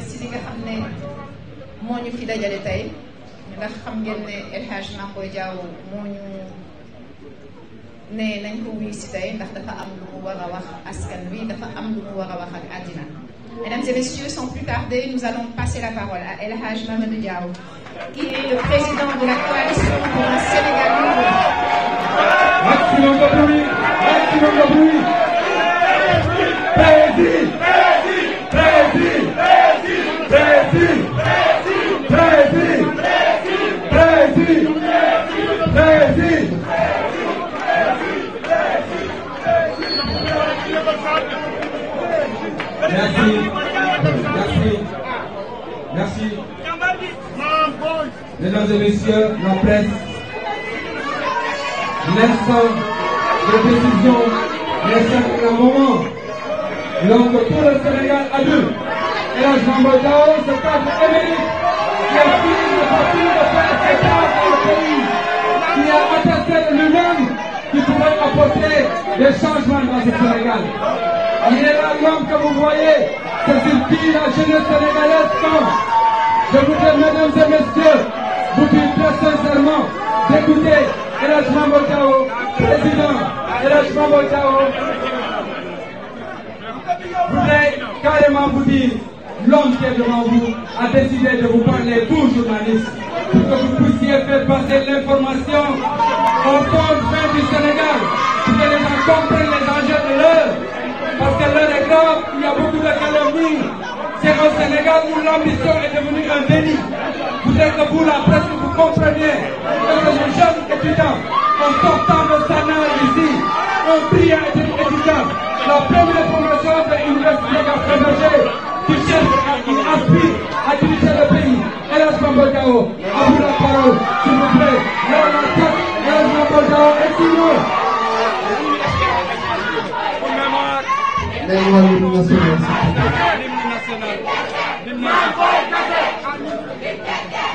si li nga xam ne moo ñu fi dajale tey ndax xam ngeen ne El Hadj Mame Boye Diao moo ñu ne nañ ko wuyu si tey ndax dafa am lu mu war a wax askan wi dafa am lu mu war a wax ak àddina. Mesdames et messieurs, sans plus tarder, nous allons passer la parole à El Hadj Mamadou Diao, qui est le président de la coalition pour un Sénégal nouveau. Maximum de bruit, maximum de bruit. Président, président, président, président, président, président. Merci, merci, merci. Mesdames et messieurs, la presse, l'instant de décision, c'est le moment. Donc tout le Sénégal adulte, El Hadj Mame Boye Diao, ce cadre émérite, qui a fini de partir de faire ses tâches dans le pays, qui a attesté de lui-même qu'il pourrait apporter des changements dans ce Sénégal. Il est là l'homme que vous voyez, c'est sur qui la jeunesse sénégalaise compte. Je voudrais, mesdames et messieurs, vous dire très sincèrement d'écouter El Hadj Mame Boye Diao, président El Hadj Mame Boye Diao. Je voudrais carrément vous dire, l'homme qui est devant vous a décidé de vous parler, vous journalistes, pour que vous puissiez faire passer l'information au fond du Sénégal, pour que les gens comprennent les enjeux de l'heure. Parce que l'heure est grave, il y a beaucoup de calomnies. C'est au Sénégal où l'ambition est devenue un délit. Vous êtes que vous, la presse, vous compreniez que ce jeune étudiant, en sortant de sa nage ici, un brillant étudiant, la première promotion de l'université Gaston qui cherche qui aspire à diriger le pays. El Hadj Mame Boye Diao, à vous la parole, s'il vous plaît. Là, la tête, El Hadj Mame Boye Diao, et sinon. L'hymne national.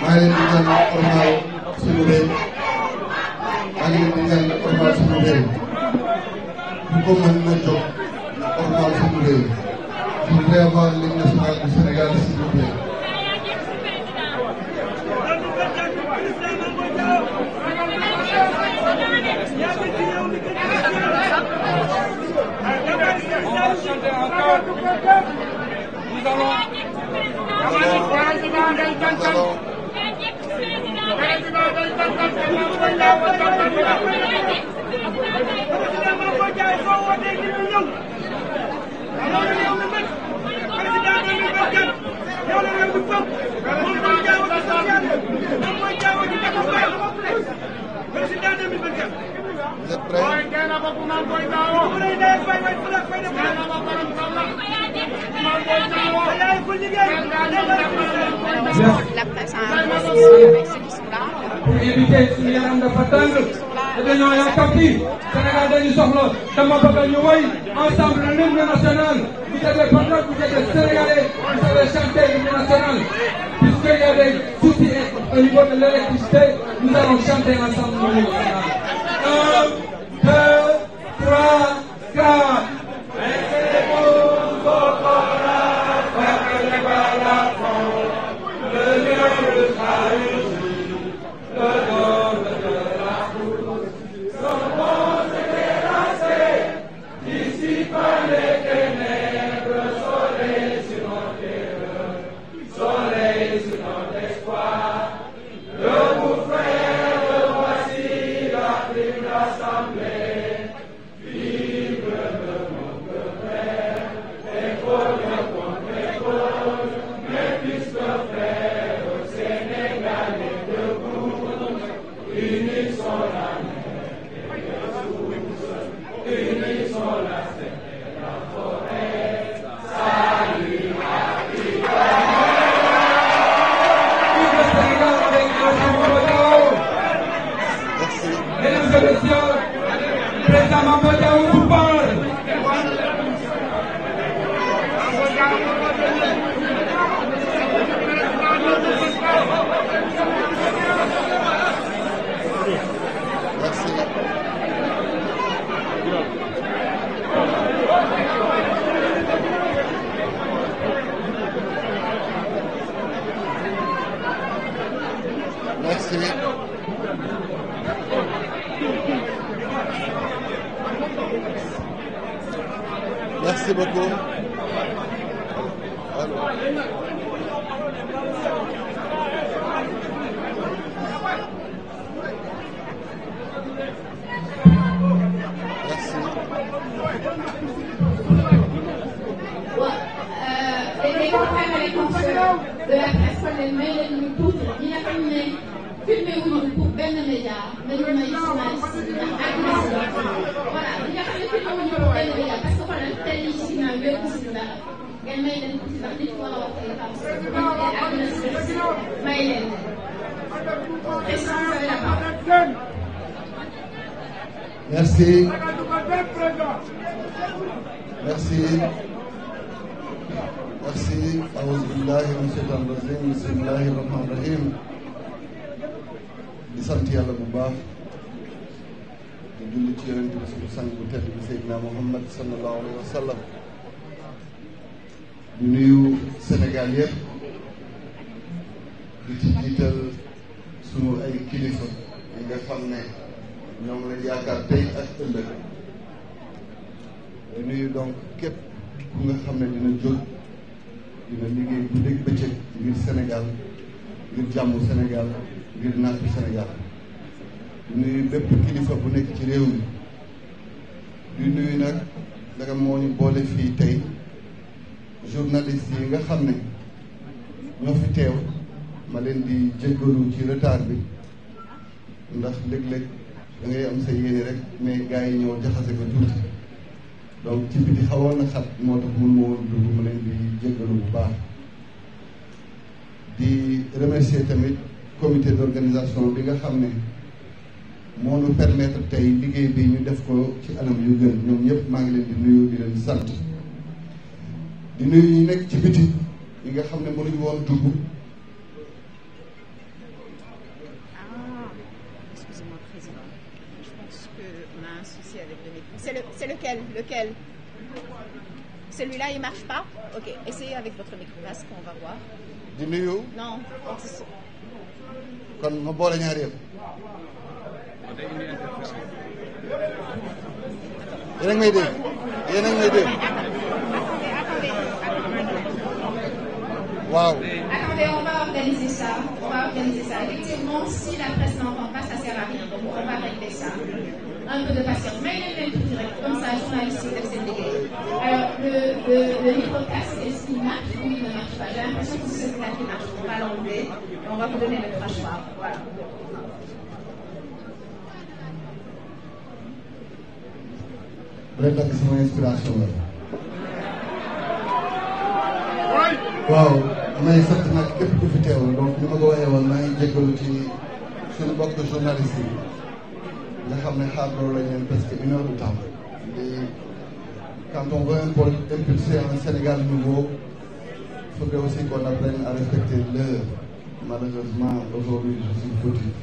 maa ngi leen di ñaan ormal suñu réew maa ngi leen di ñaan ormal suñu réew bu ko mën na jóg ormal suñu réew je voudrais avoir l'hymne national du Sénégal s'il vous plaît. Vous êtes prêts? La presse a un processus avec ceux qui sont là. Pour éviter suñu yaram dafa tàng te dañoo yàkkamti Sénégal dañu soxla dama bëgg ñu woy ensemble l'hymne national. Vous êtes des patriotes, vous êtes des Sénégalais, vous savez chanter l'hymne national. Puisqu'il y a des soucis au niveau de l'électricité, nous allons chanter ensemble l'hymne national. 1, 2, 3, 4. Président Mame Boye Diao vous parle. Merci. Merci beaucoup. dañuy préparer conférence de la presse kon leen may leen ñu tuuti ñi nga xam ne filmé wuñu pour benn média nañu may journaliste yi ndax àdduna si voilà ñi nga xam ne filmé wuñu pour benn média parce que xoolal télé yi ci ginnaaw yëpp si dara ngeen may leen tuuti ndax nit war a wax ay xam te àdduna si may leen président vous avez la parole. Merci. Merci. Merci. A'uuzu billaahi mina shaytaani rajiim. Bismillaahi rahmaani rahiim. Di sant yàlla bu baax di julli ci yonent bi suñu sang bu tedd bi Seydina Muhammad sallallahu alayhi wa sallam. di nuyu Sénégal yëpp di ci jiital sunu ay kilifa yi nga xam ne ñoom lañ yaakaar tey ak ëllëg. di nuyu donc képp ku nga xam ne dina jóg dina liggéey bu dégg bëccëg ngir Sénégal ngir jàmmu Sénégal ngir naatu Sénégal. di nuyu bépp kilifa bu nekk ci réew mi. di nuyu nag danga moo ñu boole fii tey journaliste yi nga xam ne ñoo fi teew ma leen di jéggalu ci retard bi ndax léeg-léeg da ngay am sa yéene rek mais gars yi ñëw jaxase ko tuuti donc ci biti xawoon na xat moo tax mun ma woon dugg ma leen di jéggalu bu baax. di remercier tamit comité d'organisation bi nga xam ne moo nu permettre tey liggéey bi ñu def ko ci anam yu gën ñoom ñëpp maa ngi leen di nuyu di leen sant. di nuyu ñi nekk ci biti yi nga xam ne mënuñu woon dugg. Excusez-moi, Président. Je pense qu'on a un souci avec le micro. C'est lequel? Celui-là, il marche pas? Ok, essayez avec votre micro casque, on va voir. di nuyu. Non. kon ma boole ñaar yëpp. yéen a ngi may dégg. yéen a ngi may dégg. waaw. Attendez, on va organiser ça. Effectivement, si la presse n'entend pas, ça sert à rien. Donc, on va régler ça. Un peu de patience. Mais il est tout direct. Comme ça, journaliste, il s'est dégagé. Alors, le micro-casque, est-ce qu'il marche ou il ne marche pas? J'ai l'impression que c'est celui-là qui marche. On va l'enlever et on va vous donner le crachoir. Voilà. rek ak sama inspiration la. waaw may sant nag képp ku fi teewul donc ni ma ko waxee woon maa ngi jéggalu ci suñu mbokk journaliste yi nga xam ne xaar loolu lañ leen presque 1 heure de temps. et quand on veut impulser un Sénégal nouveau il faudrait aussi qu'on apprenne à respecter l'heure. Malheureusement aujourd'hui je suis fautif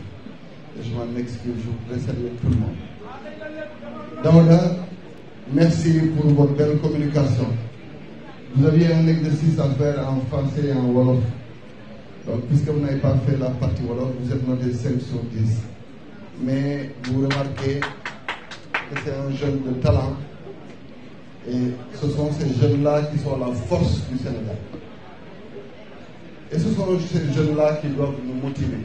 et je m'en excuse. Je voudrais saluer tout le monde. Daouda, merci pour votre belle communication. Vous aviez un exercice à faire en français et en wolof. Donc, puisque vous n'avez pas fait la partie wolof, vous êtes noté 5 sur 10. Mais vous remarquez que c'est un jeune de talent. Et ce sont ces jeunes-là qui sont la force du Sénégal. Et ce sont ces jeunes-là qui doivent nous motiver,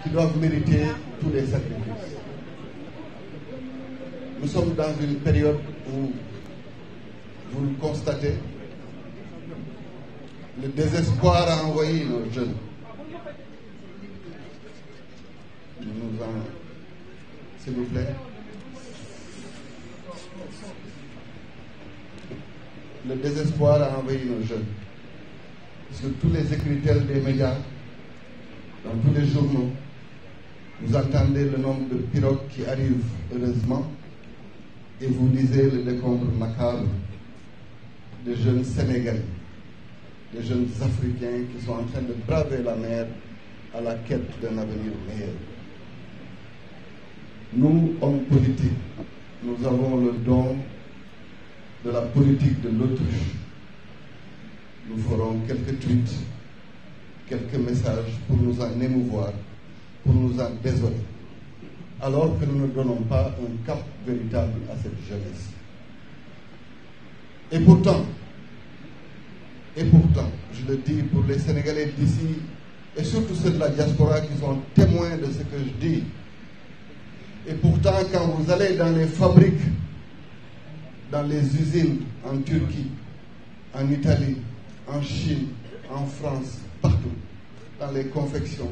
qui doivent mériter tous les sacrifices. Nous sommes dans une période où, vous le constatez, le désespoir a envahi nos jeunes. S'il vous plaît. Le désespoir a envahi nos jeunes. Sur tous les écriteils des médias, dans tous les journaux, vous entendez le nombre de pirogues qui arrivent, heureusement, et vous lisez le décompte macabre des jeunes Sénégalais, des jeunes Africains qui sont en train de braver la mer à la quête d'un avenir meilleur. Nous, hommes politiques, nous avons le don de la politique de l'autruche. Nous ferons quelques tweets, quelques messages pour nous en émouvoir, pour nous en désoler, alors que nous ne donnons pas un cap véritable à cette jeunesse. Et pourtant, je le dis pour les Sénégalais d'ici, et surtout ceux de la diaspora qui sont témoins de ce que je dis, et pourtant quand vous allez dans les fabriques, dans les usines en Turquie, en Italie, en Chine, en France, partout, dans les confections,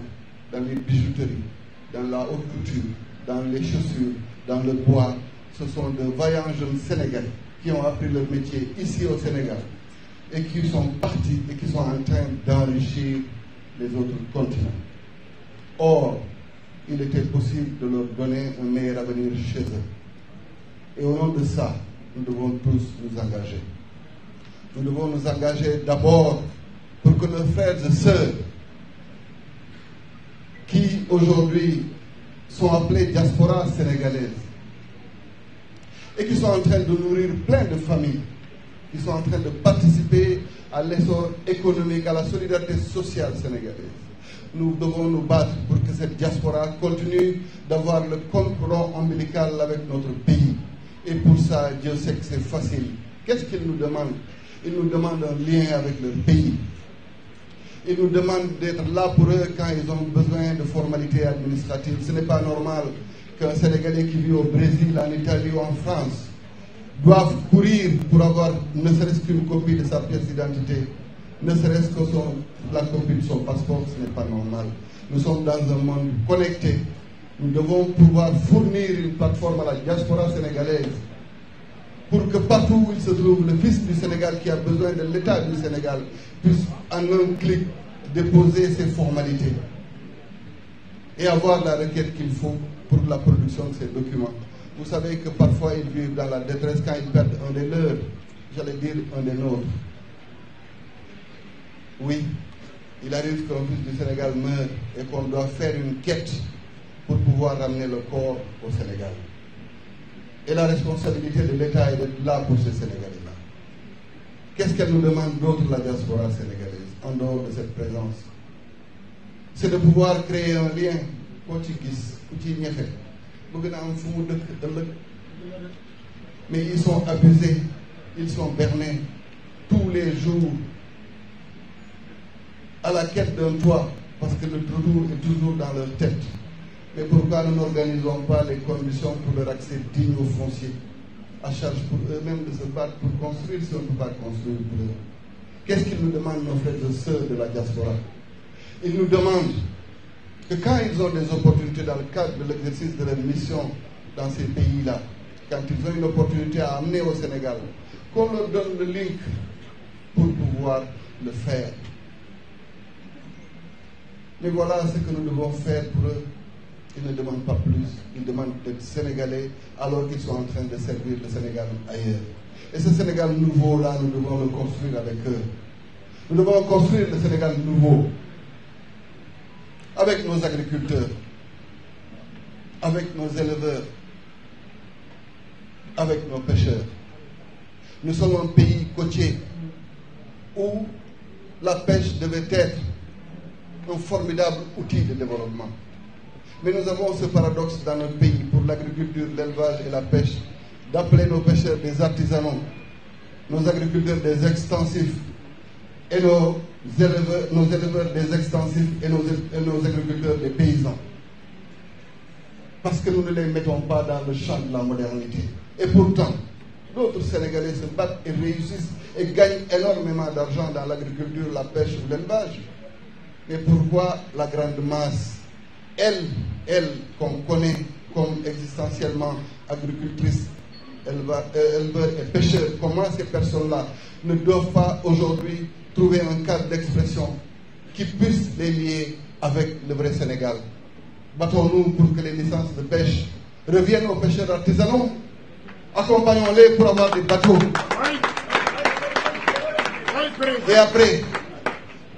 dans les bijouteries, dans la haute couture, dans les chaussures, dans le bois, ce sont de vaillants jeunes Sénégalais qui ont appris leur métier ici au Sénégal et qui sont partis et qui sont en train d'enrichir les autres continents. Or, il était possible de leur donner un meilleur avenir chez eux. Et au nom de ça, nous devons tous nous engager. Nous devons nous engager d'abord pour que nos frères et sœurs qui aujourd'hui sont appelés diaspora sénégalaise et qui sont en train de nourrir plein de familles, qui sont en train de participer à l'essor économique, à la solidarité sociale sénégalaise. Nous devons nous battre pour que cette diaspora continue d'avoir le cordon ombilical avec notre pays. Et pour ça, Dieu sait que c'est facile. Qu'est-ce qu'ils nous demandent? Ils nous demandent un lien avec leur pays. Ils nous demandent d'être là pour eux quand ils ont besoin de formalités administratives. Ce n'est pas normal qu'un Sénégalais qui vit au Brésil, en Italie ou en France doive courir pour avoir ne serait-ce qu'une copie de sa pièce d'identité, ne serait-ce que la copie de son passeport. Ce n'est pas normal. Nous sommes dans un monde connecté. Nous devons pouvoir fournir une plateforme à la diaspora sénégalaise pour que partout où il se trouve, le fils du Sénégal qui a besoin de l'État du Sénégal puisse en un clic déposer ses formalités et avoir la requête qu'il faut pour la production de ces documents. Vous savez que parfois ils vivent dans la détresse quand ils perdent un des leurs, j'allais dire un des nôtres. Oui, il arrive qu'un fils du Sénégal meure et qu'on doit faire une quête pour pouvoir ramener le corps au Sénégal. Et la responsabilité de l'État est d'être là pour ces Sénégalais-là. Qu'est-ce qu'elle nous demande d'autre, la diaspora sénégalaise, en dehors de cette présence? C'est de pouvoir créer un lien. Mais ils sont abusés, ils sont bernés tous les jours à la quête d'un toit, parce que le retour est toujours dans leur tête. Mais pourquoi nous n'organisons pas les conditions pour leur accès digne au foncier, à charge pour eux-mêmes de se battre pour construire si on ne peut pas construire pour eux? Qu'est-ce qu'ils nous demandent, nos frères et sœurs de la diaspora? Ils nous demandent que quand ils ont des opportunités dans le cadre de l'exercice de leur mission dans ces pays-là, quand ils ont une opportunité à amener au Sénégal, qu'on leur donne le link pour pouvoir le faire. Mais voilà ce que nous devons faire pour eux. Ils ne demandent pas plus, ils demandent d'être Sénégalais alors qu'ils sont en train de servir le Sénégal ailleurs. Et ce Sénégal nouveau-là, nous devons le construire avec eux. Nous devons construire le Sénégal nouveau avec nos agriculteurs, avec nos éleveurs, avec nos pêcheurs. Nous sommes un pays côtier où la pêche devait être un formidable outil de développement. Mais nous avons ce paradoxe dans notre pays, pour l'agriculture, l'élevage et la pêche, d'appeler nos pêcheurs des artisanaux, nos agriculteurs des extensifs, et nos éleveurs des extensifs et nos agriculteurs des paysans. Parce que nous ne les mettons pas dans le champ de la modernité. Et pourtant, d'autres Sénégalais se battent et réussissent et gagnent énormément d'argent dans l'agriculture, la pêche ou l'élevage. Mais pourquoi la grande masse, elle qu'on connaît comme existentiellement agricultrice, éleveurs et pêcheurs, comment ces personnes-là ne doivent pas aujourd'hui trouver un cadre d'expression qui puisse les lier avec le vrai Sénégal? Battons-nous pour que les licences de pêche reviennent aux pêcheurs artisanaux. Accompagnons-les pour avoir des bateaux. Et après,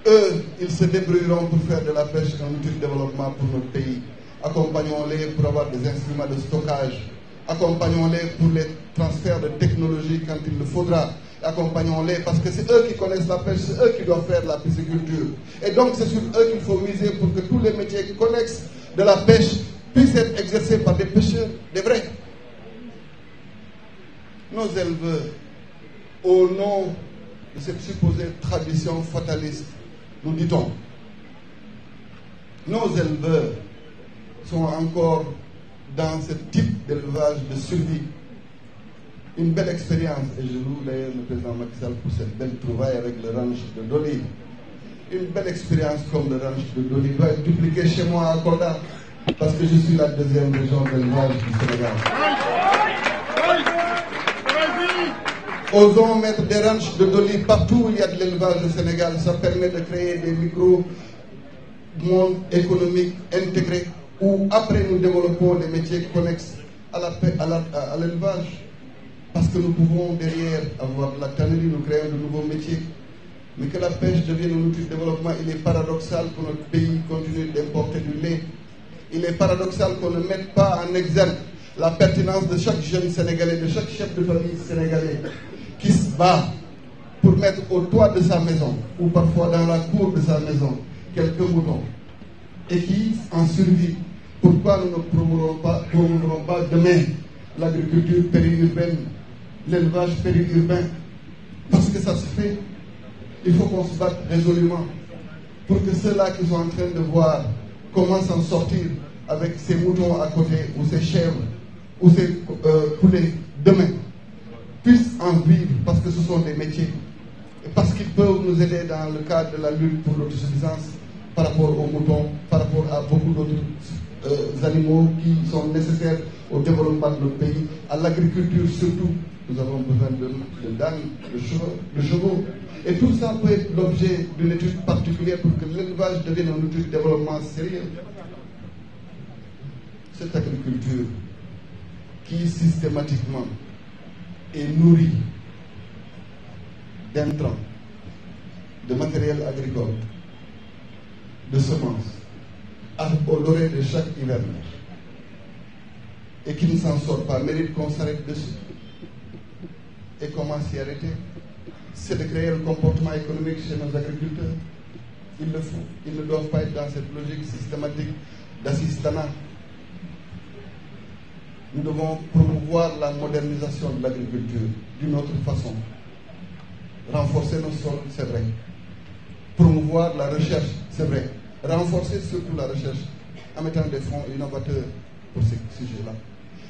eux, ils se débrouilleront pour faire de la pêche un outil de développement pour notre pays. Accompagnons-les pour avoir des instruments de stockage. Accompagnons-les pour les transferts de technologie quand il le faudra. accompagnons-les, parce que c'est eux qui connaissent la pêche, c'est eux qui doivent faire la pisciculture. Et donc c'est sur eux qu'il faut miser pour que tous les métiers connexes de la pêche puissent être exercés par des pêcheurs, des vrais. Nos éleveurs, au nom de cette supposée tradition fataliste, nous dit-on, nos éleveurs sont encore dans ce type d'élevage de survie. Une belle expérience, et je loue d'ailleurs le président Macky Sall pour cette belle trouvaille avec le ranch de Doli. Une belle expérience comme le ranch de Doli doit être dupliquée chez moi à Kolda, parce que je suis la deuxième région d'élevage du Sénégal. Osons mettre des ranchs de Doli partout où il y a de l'élevage au Sénégal. Ça permet de créer des micro-mondes économiques intégrés où après nous développons des métiers connexes à l'élevage. Parce que nous pouvons derrière avoir de la tannerie, nous créons de nouveaux métiers. Mais que la pêche devienne un outil de développement, il est paradoxal que notre pays continue d'importer du lait. Il est paradoxal qu'on ne mette pas en exergue la pertinence de chaque jeune Sénégalais, de chaque chef de famille sénégalais qui se bat pour mettre au toit de sa maison ou parfois dans la cour de sa maison quelques moutons et qui en survit. Pourquoi nous ne promouvrons pas demain l'agriculture périurbaine, l'élevage périurbain? Parce que ça se fait. Il faut qu'on se batte résolument pour que ceux-là qui sont en train de voir comment s'en sortir avec ces moutons à côté ou ces chèvres ou ces poulets demain puissent en vivre, parce que ce sont des métiers et parce qu'ils peuvent nous aider dans le cadre de la lutte pour l'autosuffisance par rapport aux moutons, par rapport à beaucoup d'autres animaux qui sont nécessaires au développement de notre pays, à l'agriculture surtout. Nous avons besoin de dames, de chevaux. Et tout ça peut être l'objet d'une étude particulière pour que l'élevage devienne un outil de développement sérieux. Cette agriculture qui systématiquement est nourrie d'intrants, de matériel agricole, de semences, au doré de chaque hivernage, et qui ne s'en sort pas, mérite qu'on s'arrête dessus. Et comment s'y arrêter? C'est de créer le comportement économique chez nos agriculteurs. Ils le font. Ils ne doivent pas être dans cette logique systématique d'assistanat. Nous devons promouvoir la modernisation de l'agriculture d'une autre façon. Renforcer nos sols, c'est vrai. Promouvoir la recherche, c'est vrai. Renforcer surtout la recherche en mettant des fonds innovateurs pour ces sujets-là.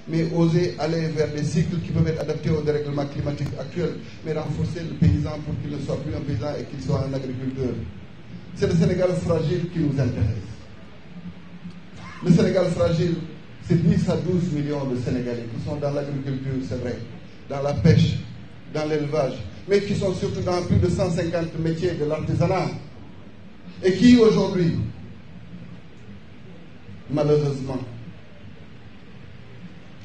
Mais oser aller vers des cycles qui peuvent être adaptés au dérèglement climatique actuel, mais renforcer le paysan pour qu'il ne soit plus un paysan et qu'il soit un agriculteur. C'est le Sénégal fragile qui nous intéresse. Le Sénégal fragile, c'est 10 à 12 millions de Sénégalais qui sont dans l'agriculture, c'est vrai, dans la pêche, dans l'élevage, mais qui sont surtout dans plus de 150 métiers de l'artisanat et qui aujourd'hui, malheureusement,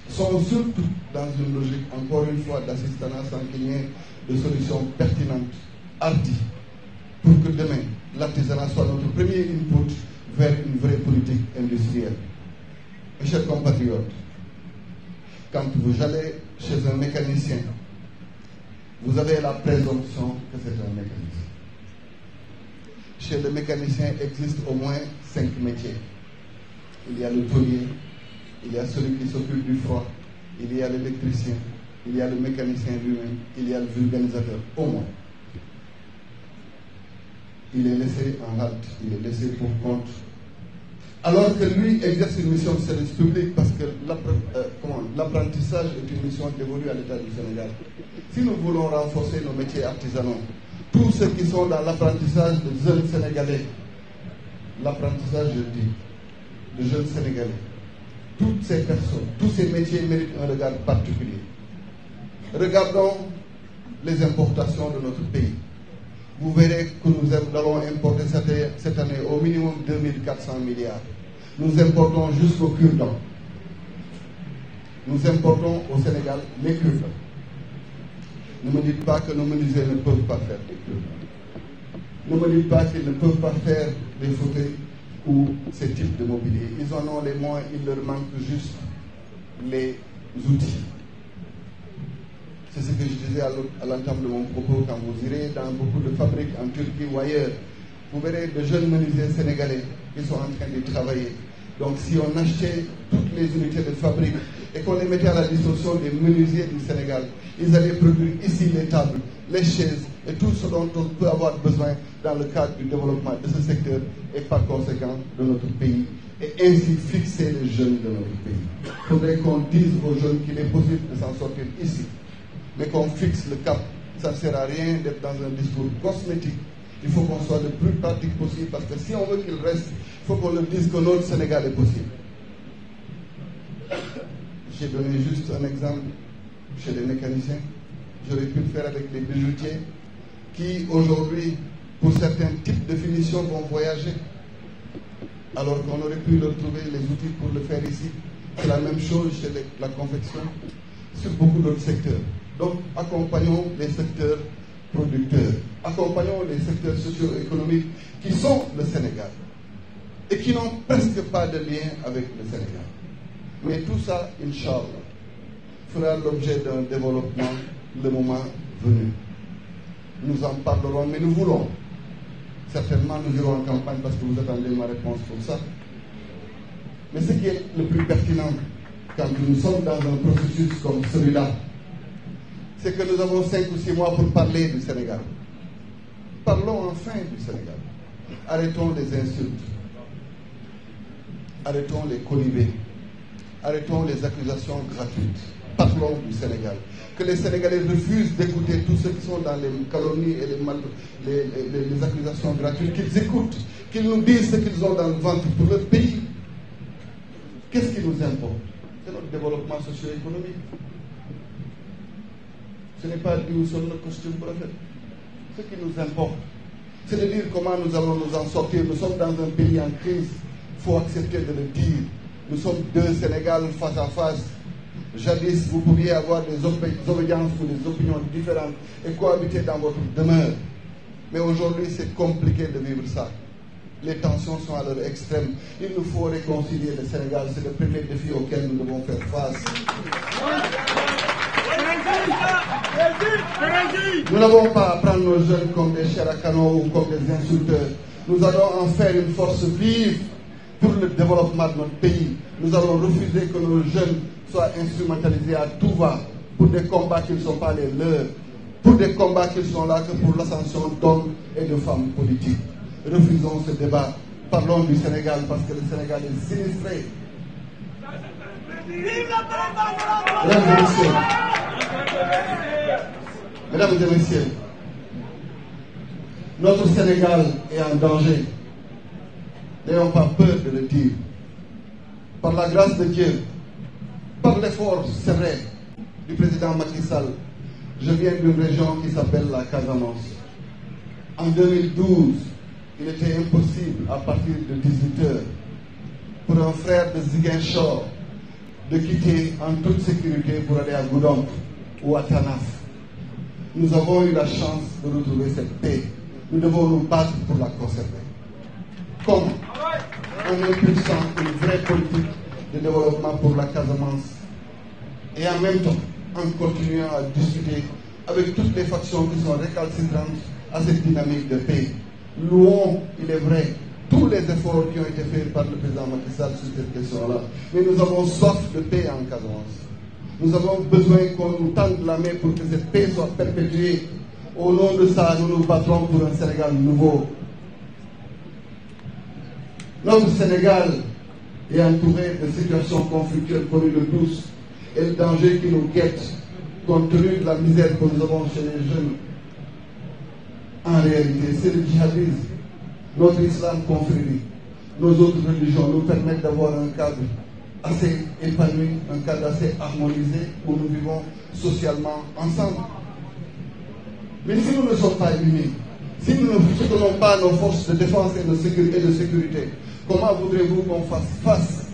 sont surtout dans une logique, encore une fois, d'assistanat sans qu'il n'y ait de solutions pertinentes, hardies, pour que demain, l'artisanat soit notre premier input vers une vraie politique industrielle. Mes chers compatriotes, quand vous allez chez un mécanicien, vous avez la présomption que c'est un mécanicien. Chez le mécanicien existe au moins 5 métiers. Il y a le tôlier, il y a celui qui s'occupe du froid, il y a l'électricien, il y a le mécanicien lui-même, il y a le vulcanisateur, au moins. Il est laissé en halte, il est laissé pour compte. Alors que lui exerce une mission de service public parce que l'apprentissage est une mission dévolue à l'État du Sénégal. Si nous voulons renforcer nos métiers artisanaux, tous ceux qui sont dans l'apprentissage de jeunes Sénégalais, l'apprentissage, je dis, de jeunes Sénégalais, toutes ces personnes, tous ces métiers méritent un regard particulier. Regardons les importations de notre pays. Vous verrez que nous allons importer cette année au minimum 2400 milliards. Nous importons jusqu'au cure-dent. Nous importons au Sénégal les cure-dents. Ne me dites pas que nos menuisiers ne peuvent pas faire des cure-dents. Ne me dites pas qu'ils ne peuvent pas faire des fauteuils ou ces types de mobilier. Ils en ont les moyens, il leur manque juste les outils C'est ce que je disais à l'entame de mon propos. Quand vous irez dans beaucoup de fabriques en Turquie ou ailleurs, vous verrez de jeunes menuisiers sénégalais qui sont en train de travailler. Donc si on achetait toutes les unités de fabrique et qu'on les mettait à la disposition des menuisiers du Sénégal, ils allaient produire ici les tables, les chaises et tout ce dont on peut avoir besoin dans le cadre du développement de ce secteur et par conséquent de notre pays, et ainsi fixer les jeunes de notre pays. Il faudrait qu'on dise aux jeunes qu'il est possible de s'en sortir ici, mais qu'on fixe le cap. Ça ne sert à rien d'être dans un discours cosmétique. Il faut qu'on soit le plus pratique possible, parce que si on veut qu'il reste, il faut qu'on le dise que notre Sénégal est possible. J'ai donné juste un exemple chez les mécaniciens. J'aurais pu le faire avec les bijoutiers qui, aujourd'hui, pour certains types de finitions, vont voyager, alors qu'on aurait pu leur trouver les outils pour le faire ici. C'est la même chose chez la confection, sur beaucoup d'autres secteurs. Donc, accompagnons les secteurs producteurs, accompagnons les secteurs socio-économiques qui sont le Sénégal et qui n'ont presque pas de lien avec le Sénégal. Mais tout ça, Inch'Allah, fera l'objet d'un développement le moment venu. Nous en parlerons, mais nous voulons. Certainement, nous irons en campagne parce que vous attendez ma réponse pour ça. Mais ce qui est le plus pertinent quand nous sommes dans un processus comme celui-là, c'est que nous avons 5 ou 6 mois pour parler du Sénégal. Parlons enfin du Sénégal. Arrêtons les insultes. Arrêtons les colibés. Arrêtons les accusations gratuites. Parlons du Sénégal. Que les Sénégalais refusent d'écouter tous ceux qui sont dans les calomnies et les accusations gratuites, qu'ils écoutent, qu'ils nous disent ce qu'ils ont dans le ventre pour leur pays. Qu'est-ce qui nous importe? C'est notre développement socio-économique. Ce n'est pas dû sur le costume prophète. Ce qui nous importe, c'est de dire comment nous allons nous en sortir. Nous sommes dans un pays en crise. Il faut accepter de le dire. Nous sommes 2 Sénégal face à face. Jadis, vous pouviez avoir des obédiences ou des opinions différentes et cohabiter dans votre demeure. Mais aujourd'hui, c'est compliqué de vivre ça. Les tensions sont à leur extrême. Il nous faut réconcilier le Sénégal. C'est le premier défi auquel nous devons faire face. Nous n'avons pas à prendre nos jeunes comme des characanos ou comme des insulteurs. Nous allons en faire une force vive pour le développement de notre pays. Nous allons refuser que nos jeunes soient instrumentalisés à tout va pour des combats qui ne sont pas les leurs, pour des combats qui sont là que pour l'ascension d'hommes et de femmes politiques. Refusons ce débat. Parlons du Sénégal parce que le Sénégal est sinistré. Mesdames et messieurs, notre Sénégal est en danger. N'ayons pas peur de le dire. Par la grâce de Dieu, par l'effort serré du président Macky Sall, je viens d'une région qui s'appelle la Casamance. En 2012, il était impossible à partir de 18 h pour un frère de Ziguinchor de quitter en toute sécurité pour aller à Goudomp ou à Tanaf. Nous avons eu la chance de retrouver cette paix. Nous devons nous battre pour la conserver. Comment? En impulsant une vraie politique de développement pour la Casamance et en même temps en continuant à discuter avec toutes les factions qui sont récalcitrantes à cette dynamique de paix. Louons, il est vrai, tous les efforts qui ont été faits par le président Macky Sall sur cette question-là. Mais nous avons soif de paix en Casamance. Nous avons besoin qu'on nous tende la main pour que cette paix soit perpétuée. Au nom de ça, nous nous battrons pour un Sénégal nouveau. Notre Sénégal est entouré de situations conflictuelles connues de tous et le danger qui nous guette, compte tenu de la misère que nous avons chez les jeunes. En réalité, c'est le djihadisme. Notre islam confrérie, nos autres religions nous permettent d'avoir un cadre assez épanoui, un cadre assez harmonisé où nous vivons socialement ensemble. Mais si nous ne sommes pas unis, si nous ne soutenons pas nos forces de défense et de sécurité, comment voudrez-vous qu'on fasse face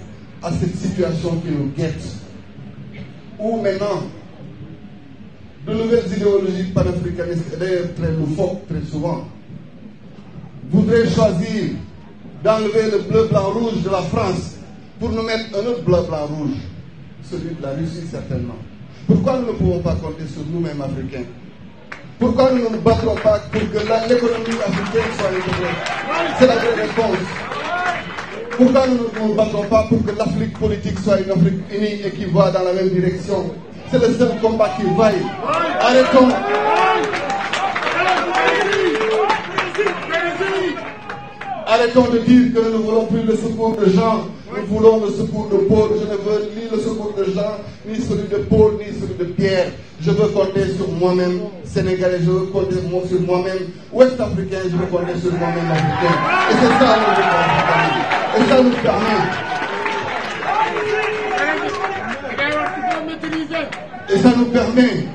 à cette situation qui nous guette? Où maintenant, de nouvelles idéologies panafricanistes, et d'ailleurs très loufoques, très souvent, voudraient choisir d'enlever le bleu, blanc, rouge de la France pour nous mettre un autre bleu, blanc, rouge, celui de la Russie certainement. Pourquoi nous ne pouvons pas compter sur nous-mêmes Africains? Pourquoi nous ne nous battrons pas pour que l'économie africaine soit intégrée? C'est la vraie réponse. Pourquoi nous ne nous battrons pas pour que l'Afrique politique soit une Afrique unie et qui va dans la même direction? C'est le seul combat qui vaille. Arrêtons. Arrêtons de dire que nous ne voulons plus le secours de Jean, nous voulons le secours de Paul. Je ne veux ni le secours de Jean, ni celui de Paul, ni celui de Pierre. Je veux compter sur moi-même, Sénégalais, je veux compter sur moi-même, Ouest-Africain, je veux compter sur moi-même, Africain. Et c'est ça nous Et ça nous permet. Et ça nous permet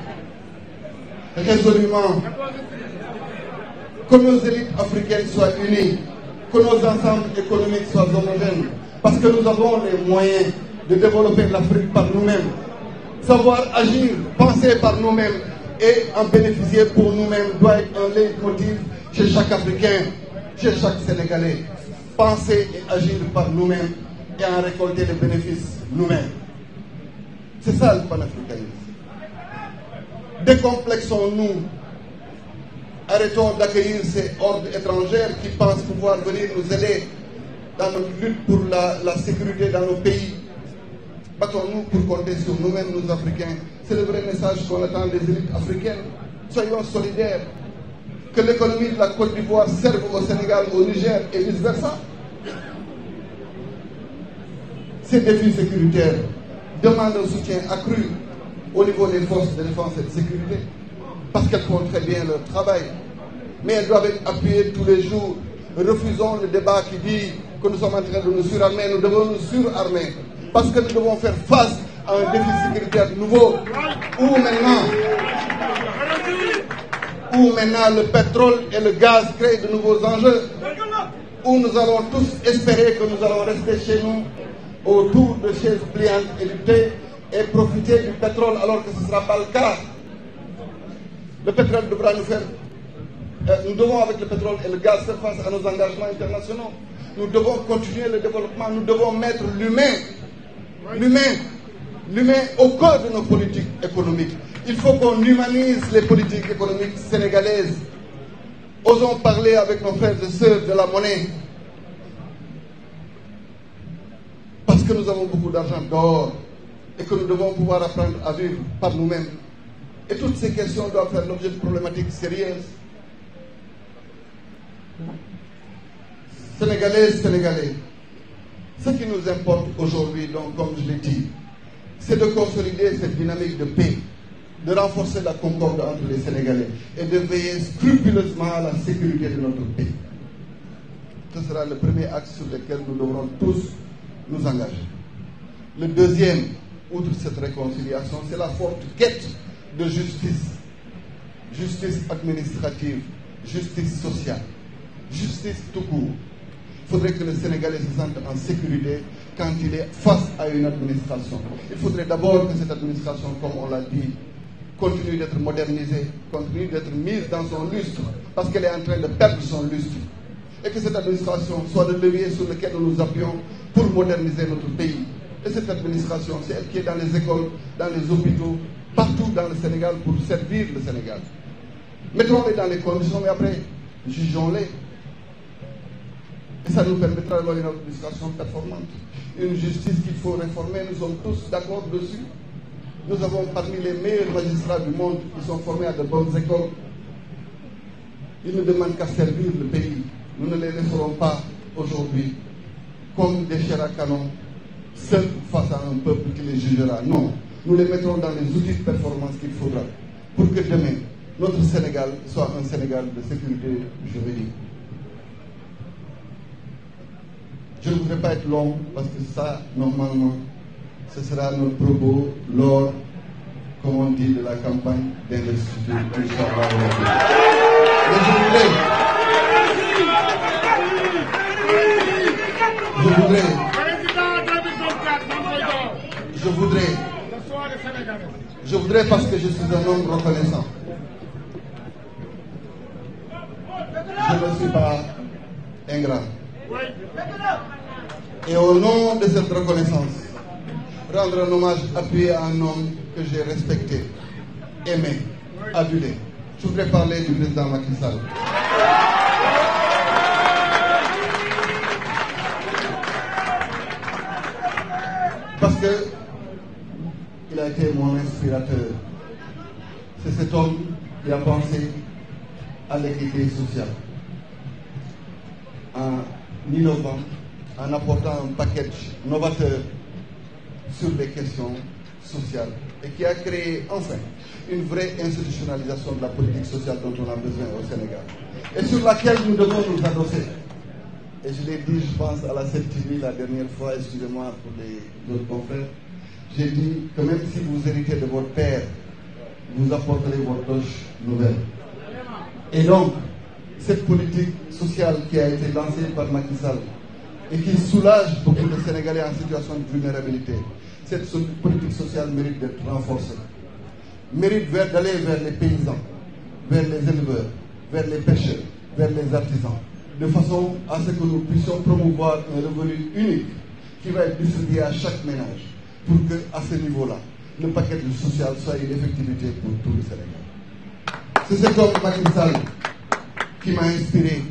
résolument que nos élites africaines soient unies, que nos ensembles économiques soient homogènes, parce que nous avons les moyens de développer l'Afrique par nous-mêmes. Savoir agir, penser par nous-mêmes et en bénéficier pour nous-mêmes doit être un leitmotiv chez chaque Africain, chez chaque Sénégalais. Penser et agir par nous-mêmes et en récolter les bénéfices nous-mêmes. C'est ça le panafricanisme. Décomplexons-nous. Arrêtons d'accueillir ces hordes étrangères qui pensent pouvoir venir nous aider dans notre lutte pour la sécurité dans nos pays. Battons-nous pour compter sur nous-mêmes, nous Africains. C'est le vrai message qu'on attend des élites africaines. Soyons solidaires. Que l'économie de la Côte d'Ivoire serve au Sénégal, au Niger et vice-versa. Ces défis sécuritaires demandent un soutien accru au niveau des forces de défense et de sécurité, parce qu'elles font très bien leur travail. Mais elles doivent être appuyées tous les jours. Refusons le débat qui dit que nous sommes en train de nous surarmer. Nous devons nous surarmer, parce que nous devons faire face à un défi sécuritaire nouveau, où maintenant le pétrole et le gaz créent de nouveaux enjeux, où nous allons tous espérer que nous allons rester chez nous, autour de chaises pliantes et du thé, et profiter du pétrole alors que ce ne sera pas le cas. Le pétrole devra nous faire... nous devons avec le pétrole et le gaz faire face à nos engagements internationaux. Nous devons continuer le développement, nous devons mettre l'humain au cœur de nos politiques économiques. Il faut qu'on humanise les politiques économiques sénégalaises. Osons parler avec nos frères et sœurs de la monnaie. Parce que nous avons beaucoup d'argent dehors et que nous devons pouvoir apprendre à vivre par nous-mêmes. Et toutes ces questions doivent faire l'objet de problématiques sérieuses. Sénégalaises, Sénégalais, ce qui nous importe aujourd'hui, donc, comme je l'ai dit, c'est de consolider cette dynamique de paix, de renforcer la concorde entre les Sénégalais et de veiller scrupuleusement à la sécurité de notre pays. Ce sera le premier axe sur lequel nous devrons tous nous engager. Le deuxième, outre cette réconciliation, c'est la forte quête de justice. Justice administrative, justice sociale, justice tout court. Il faudrait que le Sénégalais se sente en sécurité quand il est face à une administration. Il faudrait d'abord que cette administration, comme on l'a dit, continue d'être modernisée, continue d'être mise dans son lustre, parce qu'elle est en train de perdre son lustre. Et que cette administration soit le levier sur lequel nous nous appuyons pour moderniser notre pays. Et cette administration, c'est elle qui est dans les écoles, dans les hôpitaux, partout dans le Sénégal pour servir le Sénégal. Mettons-les dans les conditions, mais après, jugeons-les. Et ça nous permettra d'avoir une administration performante. Une justice qu'il faut réformer, nous sommes tous d'accord dessus. Nous avons parmi les meilleurs magistrats du monde qui sont formés à de bonnes écoles. Ils ne demandent qu'à servir le pays. Nous ne les laisserons pas aujourd'hui comme des chairs à canon, seuls face à un peuple qui les jugera. Non, nous les mettrons dans les outils de performance qu'il faudra pour que demain, notre Sénégal soit un Sénégal de sécurité juridique. Je ne voudrais pas être long parce que ça, normalement, ce sera notre propos lors, comme on dit, de la campagne d'investiture. Mais je voudrais parce que je suis un homme reconnaissant. Je ne suis pas ingrat. Et au nom de cette reconnaissance, rendre un hommage appuyé à un homme que j'ai respecté, aimé, adulé. Je voudrais parler du président Macky Sall. Parce que il a été mon inspirateur. C'est cet homme qui a pensé à l'équité sociale. En innovant, en apportant un package novateur sur les questions sociales et qui a créé enfin une vraie institutionnalisation de la politique sociale dont on a besoin au Sénégal et sur laquelle nous devons nous adosser. Et je l'ai dit, je pense, à la 7TV la dernière fois, excusez-moi pour les autres confrères, j'ai dit que même si vous héritez de votre père, vous apporterez votre touche nouvelle. Et donc, cette politique sociale qui a été lancée par Macky Sall et qui soulage beaucoup de Sénégalais en situation de vulnérabilité, cette politique sociale mérite d'être renforcée. Mérite d'aller vers les paysans, vers les éleveurs, vers les pêcheurs, vers les artisans, de façon à ce que nous puissions promouvoir un revenu unique qui va être distribué à chaque ménage pour que, à ce niveau-là, le paquet social soit une effectivité pour tout le Sénégal. C'est cet homme, Macky Sall, qui m'a inspiré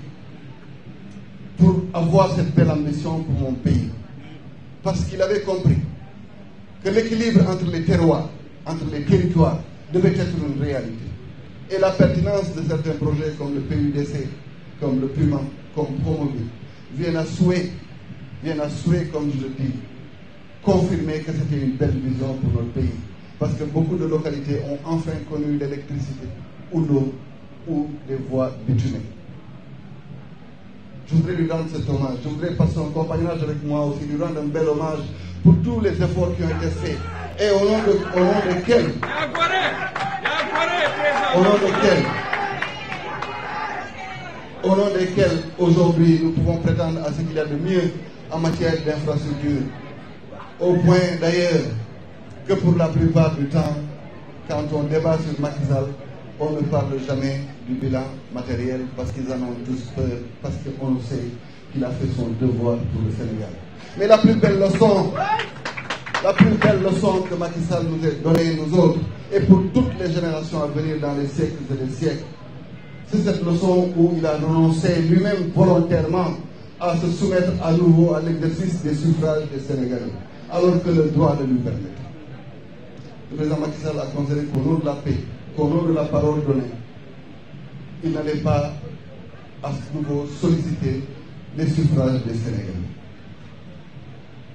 pour avoir cette belle ambition pour mon pays. Parce qu'il avait compris que l'équilibre entre les terroirs, entre les territoires, devait être une réalité. Et la pertinence de certains projets comme le PUDC, comme le PUMA, comme Promobile, viennent à souhait, comme je le dis, confirmer que c'était une belle vision pour notre pays. Parce que beaucoup de localités ont enfin connu l'électricité, ou l'eau, ou des voies bitumées. Je voudrais lui rendre cet hommage. Je voudrais, par son compagnonnage avec moi aussi, lui rendre un bel hommage pour tous les efforts qui ont été faits. Et au nom desquels aujourd'hui nous pouvons prétendre à ce qu'il y a de mieux en matière d'infrastructure. Au point d'ailleurs que pour la plupart du temps, quand on débat sur Macky Sall, on ne parle jamais du bilan matériel parce qu'ils en ont tous peur, parce qu'on sait qu'il a fait son devoir pour le Sénégal. Mais la plus belle leçon que Macky Sall nous a donnée, nous autres, et pour toutes les générations à venir dans les siècles et les siècles, c'est cette leçon où il a renoncé lui-même volontairement à se soumettre à nouveau à l'exercice des suffrages des Sénégalais, alors que le droit ne lui permettait. Le président Macky Sall a considéré qu'au nom de la paix, qu'au nom de la parole donnée, il n'allait pas à ce nouveau solliciter les suffrages des Sénégalais.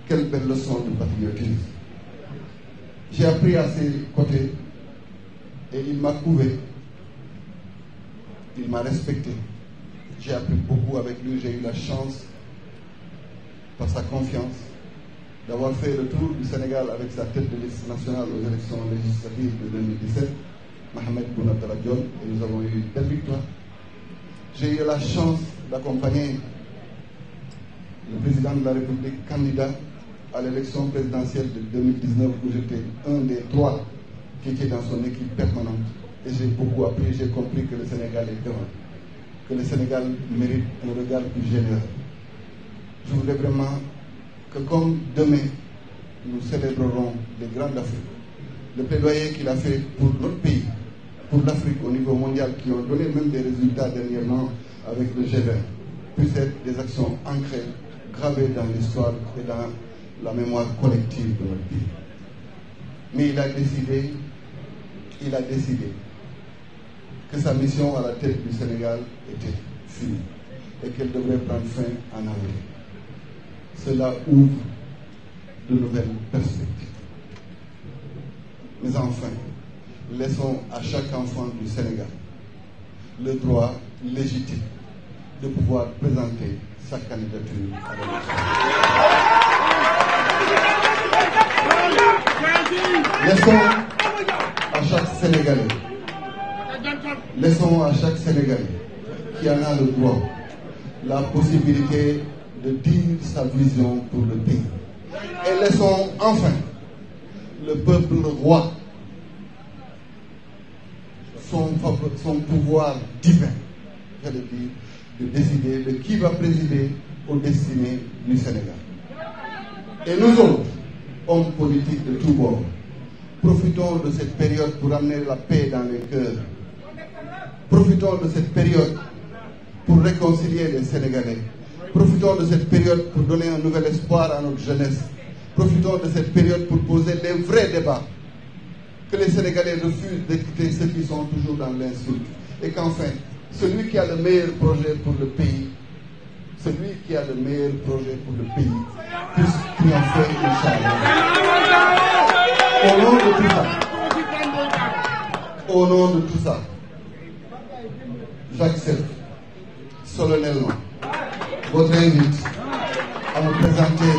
Quelle belle leçon de patriotisme. J'ai appris à ses côtés et il m'a couvé, il m'a respecté. J'ai appris beaucoup avec lui, j'ai eu la chance, par sa confiance, d'avoir fait le tour du Sénégal avec sa tête de liste nationale aux élections législatives de 2017, Mohamed Boun Abdallah Dionne, et nous avons eu une belle victoire. J'ai eu la chance d'accompagner le président de la République candidat à l'élection présidentielle de 2019 où j'étais un des 3 qui était dans son équipe permanente. Et j'ai beaucoup appris, j'ai compris que le Sénégal est grand, que le Sénégal mérite un regard plus généreux. Je voudrais vraiment que comme demain, nous célébrerons les grands d'Afrique, le plaidoyer qu'il a fait pour notre pays, pour l'Afrique au niveau mondial, qui ont donné même des résultats dernièrement avec le G20, puissent être des actions ancrées, gravées dans l'histoire et dans la mémoire collective de notre pays. Mais il a décidé que sa mission à la tête du Sénégal était finie et qu'elle devrait prendre fin en avril. Cela ouvre de nouvelles perspectives. Mais enfin, laissons à chaque enfant du Sénégal le droit légitime de pouvoir présenter sa candidature à l'élection. Laissons à chaque Sénégalais qui en a le droit la possibilité de dire sa vision pour le pays. Et laissons enfin le peuple roi son pouvoir divin, j'allais dire, de décider de qui va présider aux destinées du Sénégal. Et nous autres, hommes politiques de tous bords. Profitons de cette période pour amener la paix dans les cœurs. Profitons de cette période pour réconcilier les Sénégalais. Profitons de cette période pour donner un nouvel espoir à notre jeunesse. Profitons de cette période pour poser les vrais débats. Que les Sénégalais refusent d'écouter ceux qui sont toujours dans l'insulte. Et qu'enfin, celui qui a le meilleur projet pour le pays, celui qui a le meilleur projet pour le pays, puisse triompher, Inch'Allah. Au nom de tout ça, j'accepte solennellement votre invite à me présenter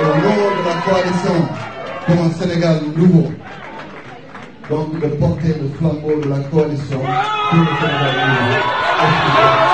au nom de la coalition pour un Sénégal nouveau, donc de porter le flambeau de la coalition pour le Sénégal nouveau.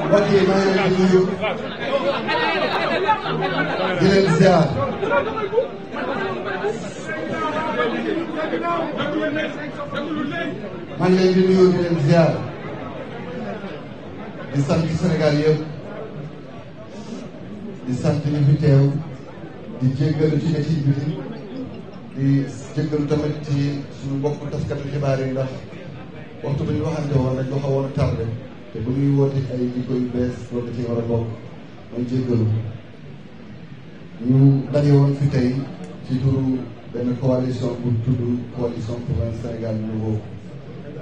mbokk yi maa ngi leen di nuyu di leen ziar maa ngi leen di nuyu di leen ziar di sant Sénégal yëpp di sant ñi fi teew di jéggalu ci ne ci biti di jéggalu tamit ci suñu mbokk taskatu xibaar yi ndax waxtu bi ñu waxante woon rek loo xawoon a tardé te bu ñuy woote ay jikko yu bees loolu ci war a bokk mooy jéggalu ñu daje woon fi tey ci turu benn coalition bu tudd coalition pour un Sénégal nouveau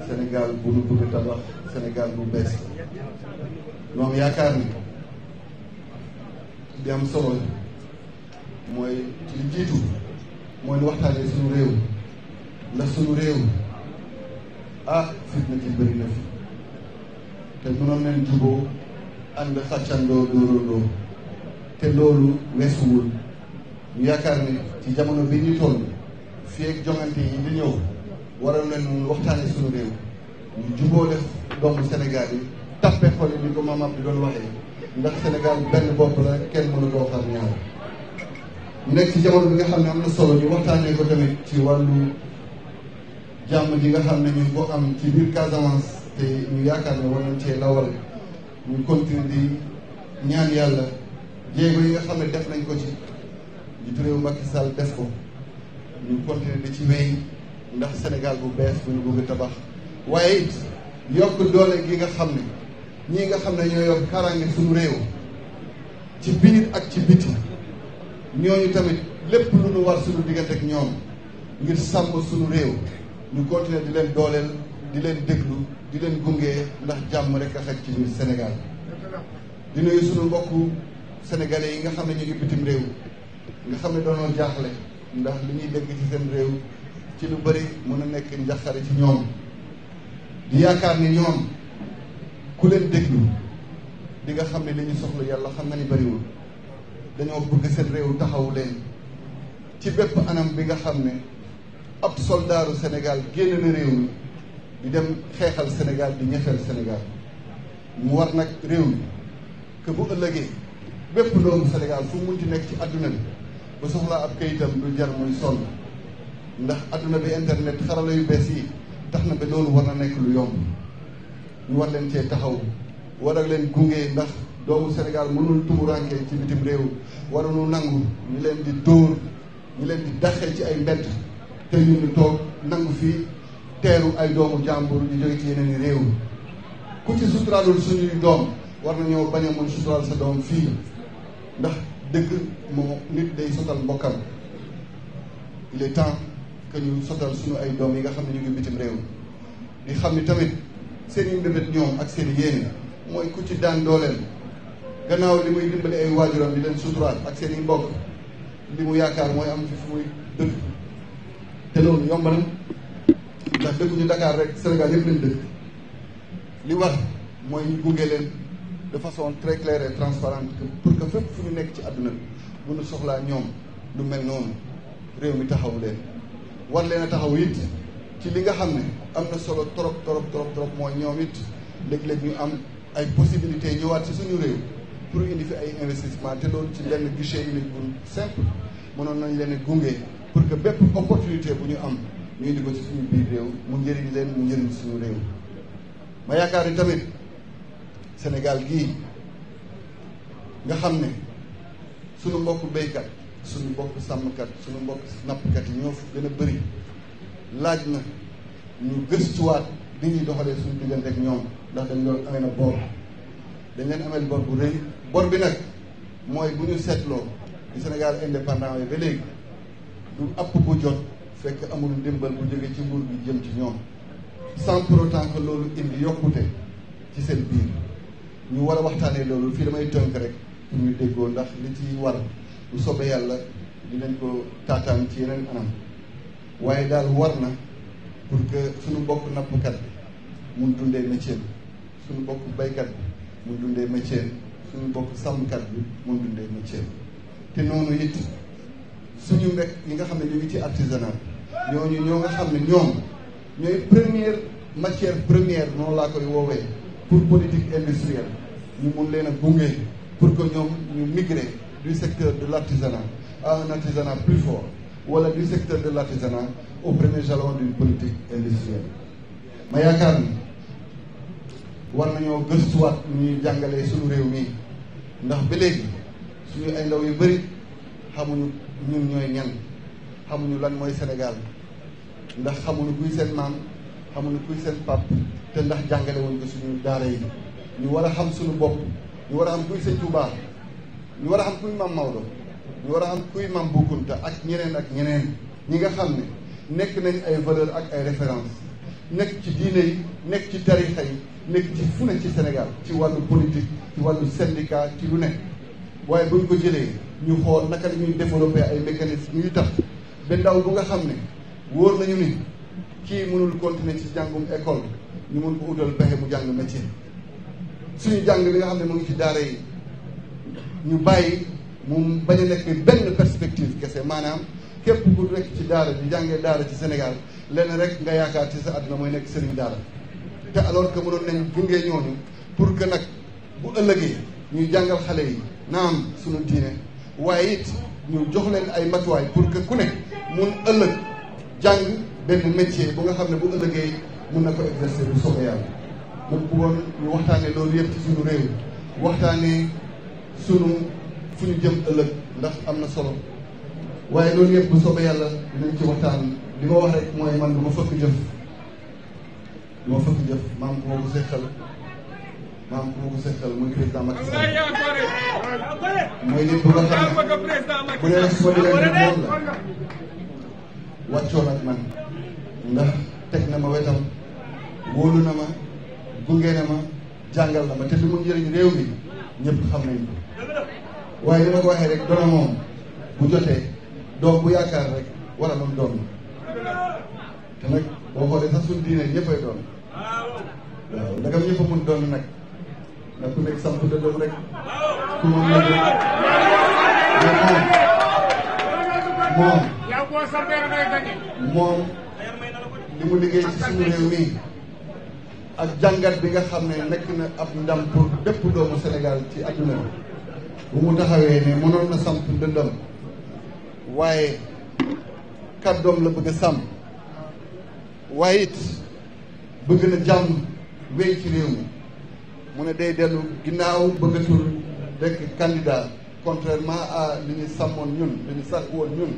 Sénégal bu nu bëgg tabax Sénégal bu bees ñoom yaakaar ni di am solo mooy ci li jiitu mooy nu waxtaanee suñu réew ndax suñu réew fitna ci bëri na fi te mënoon nañ juboo ànd xàccandoo dóorandoo te loolu weesuwul ñu yaakaar ni ci jamono bi ñu toll fii ak jongante yi di ñëw waroon nañ waxtaanee suñu réew ñu juboo def doomu Sénégal yi tappe xol yi ni ko maam bi doon waxee ndax Sénégal benn bopp la kenn mënu koo xar ñaar ñu nekk ci jamono bi nga xam ne am na solo ñu waxtaanee ko tamit ci wàllu jàmm ji nga xam ne ñu ngi ko am ci biir Casamance te ñu yaakaar ne war nañ cee lawal ñu continue di ñaan yàlla jéego yi nga xam ne def nañ ko ci jiitu réew Macky Sall def ko ñu continue di ci wéy ndax Sénégal bu bees bu ñu bëgg tabax waaye it yokk doole gi nga xam ne ñii nga xam ne ñoo yor kaaraange suñu réew ci biir ak ci biti ñooñu tamit lépp lu ñu war suñu diggante ak ñoom ngir sàmm suñu réew ñu continuer di leen dooleel di leen déglu di leen gunge ndax jàmm rek a xaj ci biir Sénégal di nuyu suñu mbokku sénégalais yi nga xam ne ñu ngi bitim réew nga xam ne doonoo jaaxle ndax li ñuy dégg ci seen réew ci lu bëri mën a nekk njaxare ci ñoom di yaakaar ni ñoom ku leen déglu di nga xam ne li ñu soxla yàlla xam na ni bëriwul dañoo bëgg seen réew taxawu leen ci bépp anam bi nga xam ne ab soldaaru Sénégal génn na réew mi di dem xeexal Sénégal di ñefeel Sénégal mu war nag réew mi que bu ëllëgee bépp doomu Sénégal fu mu munti nekk ci adduna bi bu soxlaa ab kayitam du jar muy sonn ndax adduna bi internet xarala yu bees yi tax na ba loolu war na nekk lu yomb ñu war leen cee taxaw war a leen gunge ndax doomu Sénégal mënul tumuraanke ci bitim réew waruñu nangu ñu leen di dóor ñu leen di daxee ci ay mbedd te ñu ñu toog nangu fii teeru ay doomu jàmbur ñu jóge ci yeneen i réew ku ci suturaalul suñuy doom war nañoo bañ a mën suturaal sa doom fii ndax dëgg moo nit day sotal mbokkam il est temps que ñu sotal suñu ay doom yi nga xam ne ñu ngi bitim réew di xam ni tamit seen i mbébét ñoom ak seen i yéene mooy ku ci daan dooleel gannaaw li muy dimbali ay waajuram di leen suturaal ak seen i mbokk li mu yaakaar mooy am fi fu muy dëkk te loolu yomb na ndax dëkkuñu Dakar rek Sénégal yëpp lañ dëkk li war mooy ñu gunge leen de façon très claire et transparente pour que fépp fu ñu nekk ci àdduna bi bu ñu soxlaa ñoom lu mel noonu réew mi taxaw leen war leen a taxaw it ci li nga xam ne am na solo trop mooy ñoom it léeg-léeg ñu am ay possibilités ñëwaat ci suñu réew pour indi fi ay investissement te loolu ci benn guichet unique bu simple mënoon nañ leen gunge pour que bépp opportunité bu ñu am ñu indi ko ci suñu biir réew mu njëriñ leen mu njëriñ suñu réew. ma yaakaar ni tamit Sénégal gii nga xam ne suñu mbokk béykat suñu mbokk sàmmkat suñu mbokk nappkat yi ñoo fi gën a bëri laaj na ñu gëstuwaat li ñuy doxalee suñu diggante ak ñoom ndax dañ doon amee na bor dañ leen amee bor bu rëy bor bi nag mooy bu ñu seetloo di Sénégal indépendant yi ba léegi du app bu jot fekk amul ndimbal bu jóge ci nguur bi jëm ci ñoom sans pour autant que loolu indi yokkute ci seen biir ñu war a waxtaanee loolu fii damay tënk rek pour ñu déggoo ndax li ci war bu soobee yàlla dinañ ko taataan ci yeneen anam waaye daal war na pour que suñu mbokk nappkat bi mun dundee métier suñu mbokk baykat bi mun dundee métier suñu mbokk sàmmkat bi mun dundee métier te noonu it suñu rek ñi nga xam ne ñu ngi ci artisanat ñooñu ñoo nga xam ne ñoom ñooy première matière première noonu laa koy woowee pour politique industrielle ñu mun leen a gunge pour que ñoom ñu migrer du secteur de l'artisanat à un artisanat plus fort wala du secteur de l'artisanat au premier jalon d'une politique industrielle. ma yaakaar ni war nañoo gëstuwaat ñuy jàngalee suñu réew mi ndax ba léegi suñu ay ndaw yu bëri xamuñu ñun ñooy ñan xamuñu lan mooy Sénégal ndax xamuñu kuy seen maam xamuñu kuy seen pap te ndax jàngale wuñ ko suñu daara yi ñu war a xam suñu bopp ñu war a xam kuy sëñ Tuubaa ñu war a xam kuy maam Maodo ñu war a xam kuy maam Bou Kounta ak ñeneen ñi nga xam ne nekk nañ ay valeur ak ay référence nekk ci diine yi nekk ci tarixa yi nekk ci fu ne ci Sénégal ci wàllu politique ci wàllu syndicat ci lu nekk waaye buñ ko jëlee ñu xool naka la ñuy développer ay mécanismes ñuy tax ba ndaw bu nga xam ne wóor nañu ni kii mënul continuer ci jàngum école ñu mun ko utal pexe mu jàng métier suñu jàng li nga xam ne mu ngi ci daara yi ñu bàyyi mu bañ a nekk benn perspective kese maanaam képp ku nekk ci daara di jàngee daara ci Sénégal lenn rek nga yaakaar ci sa àdduna mooy nekk sëriñ daara te alors que mënoon nañ gungee ñooñu pour que nag bu ëllëgee ñuy jàngal xale yi naam suñu diine waaye it ñu jox leen ay matuwaay pour que ku ne mun ëllëg jàng benn métier bu nga xam ne bu ëllëgee mun na ko exercer bu soobee yàlla. ma bëggoon ñu waxtaanee loolu yëpp ci suñu réew waxtaanee sunu fu ñu jëm ëllëg ndax am na solo waaye loolu yëpp bu soobee yàlla dinañ ci waxtaan li ma wax rek mooy man du ma fëkk jëf maam ku ma ko seqal muy président Macky Sall mooy nit bu nga xam ne bu dee su ma diggante moom la wàccoon ak man ndax teg na ma wetam wóolu na ma gunge na ma jàngal na ma te li mu njëriñ réew mi ñëpp xam nañ ko waaye li ma ko waxee rek doona moom bu jotee doom bu yaakaar rek war a doon doon te nag boo xoolee sax suñu diine ñëppay doon waaw ndagam ñëpp a mun doon nag ndax ku nekk samp dëddam rek ku moom la moom li mu liggéey ci suñu réew mi ak jàngat bi nga xam ne nekk na ab ndam pour bépp doomu Sénégal ci adduna bi bu mu taxawee ne mënoon na samp dëndam waaye kàddoom la bëgg a sàmm waaye it bëgg na jàmm wéy ci réew mi mu ne day dellu ginnaaw bëggatul nekk candidat contrairement à li ñu sàmmoon ñun li ñu sàkk woon ñun